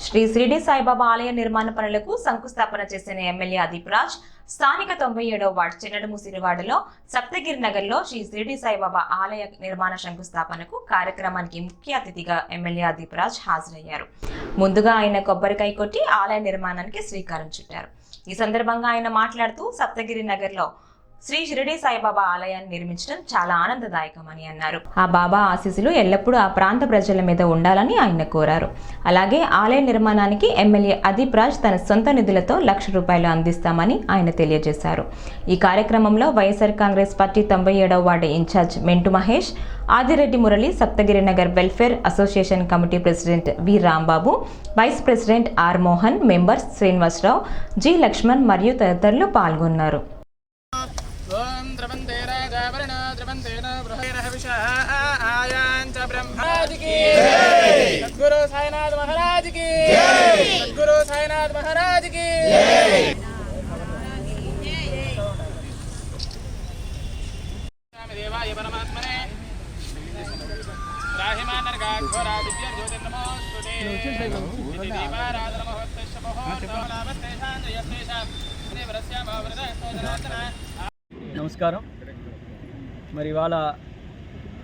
శ్రీ షిరిడి సాయిబాబా ఆలయ నిర్మాణ పనులకు శంకుస్థాపన చేసిన ఎమ్మెల్యే అదీప్ రాజ్ స్థానిక 97వ వార్డు చిన్నడముసిరివాడలో సప్తగిరి నగర్లో శ్రీ షిరిడి సాయిబాబా ఆలయ నిర్మాణ శంకుస్థాపనకు కార్యక్రమానికి ముఖ్య అతిథిగా ఎమ్మెల్యే అదీప్ రాజ్ హాజరయ్యారు. ముందుగా ఆయన కొబ్బరికాయ కొట్టి ఆలయ నిర్మాణానికి శ్రీకారం చుట్టారు. ఈ సందర్భంగా ఆయన మాట్లాడుతూ సప్తగిరి నగర్లో శ్రీ షిరిడి సాయిబాబా ఆలయాన్ని నిర్మించడం చాలా ఆనందదాయకమని అన్నారు. ఆ బాబా ఆశీస్సులు ఎల్లప్పుడూ ఆ ప్రాంత ప్రజల మీద ఉండాలని ఆయన కోరారు. అలాగే ఆలయ నిర్మాణానికి ఎమ్మెల్యే అదీప్ రాజ్ తన సొంత నిధులతో ₹1,00,000 అందిస్తామని ఆయన తెలియజేశారు. ఈ కార్యక్రమంలో వైఎస్ఆర్ కాంగ్రెస్ పార్టీ 97వ వార్డు ఇన్ఛార్జ్ మెంటు Mahesh, Adireddy Murali, Saptagiri Nagar welfare association committee president V Rambabu, vice president R Mohan, members Srinivasarao, G Lakshman మరియు తదితరులు పాల్గొన్నారు. सद्गुरु साईनाथ महाराज की जय। सद्गुरु साईनाथ महाराज की जय। देवाय परमात्मने राहिमानर्गाघोरा दिव्य ज्योतिर्नमोस्तुते इति दीपाराधन महोत्सव महोत्सवलाभत्तेषां నమస్కారం. మరి ఇవాళ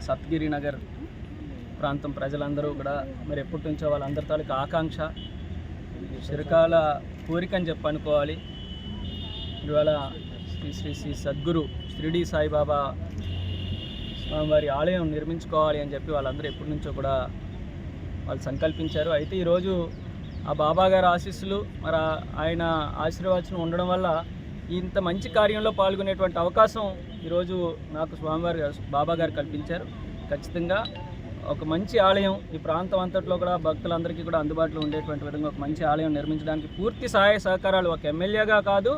సప్తగిరి నగర్ ప్రాంతం ప్రజలందరూ కూడా మరి ఎప్పటి నుంచో వాళ్ళందరి తాలూకు ఆకాంక్ష, చిరకాల కోరిక అని చెప్పి అనుకోవాలి. ఇవాళ శ్రీ సద్గురు షిరిడి సాయిబాబా స్వామివారి ఆలయం నిర్మించుకోవాలి అని చెప్పి వాళ్ళందరూ ఎప్పటి నుంచో కూడా వాళ్ళు సంకల్పించారు. అయితే ఈరోజు ఆ బాబా గారి ఆశీస్సులు, మరి ఆయన ఆశీర్వచనం ఉండడం వల్ల ఇంత మంచి కార్యంలో పాల్గొనేటువంటి అవకాశం ఈరోజు నాకు స్వామివారి బాబా గారు కల్పించారు. ఖచ్చితంగా ఒక మంచి ఆలయం ఈ ప్రాంతం అంతట్లో కూడా భక్తులందరికీ కూడా అందుబాటులో ఉండేటువంటి విధంగా ఒక మంచి ఆలయం నిర్మించడానికి పూర్తి సహాయ సహకారాలు ఒక ఎమ్మెల్యేగా కాదు,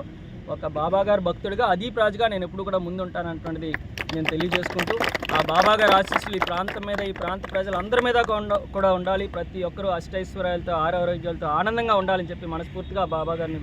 ఒక బాబా గారి భక్తుడిగా అదీప్ రాజ్గా నేను ఎప్పుడు కూడా ముందుంటానటువంటిది నేను తెలియజేసుకుంటూ, ఆ బాబా గారి ఆశీస్సులు ఈ ప్రాంతం మీద, ఈ ప్రాంత ప్రజలందరి మీద కూడా ఉండాలి. ప్రతి ఒక్కరూ అష్టైశ్వర్యాలతో, ఆరోగ్యాలతో ఆనందంగా ఉండాలని చెప్పి మనస్ఫూర్తిగా బాబా గారిని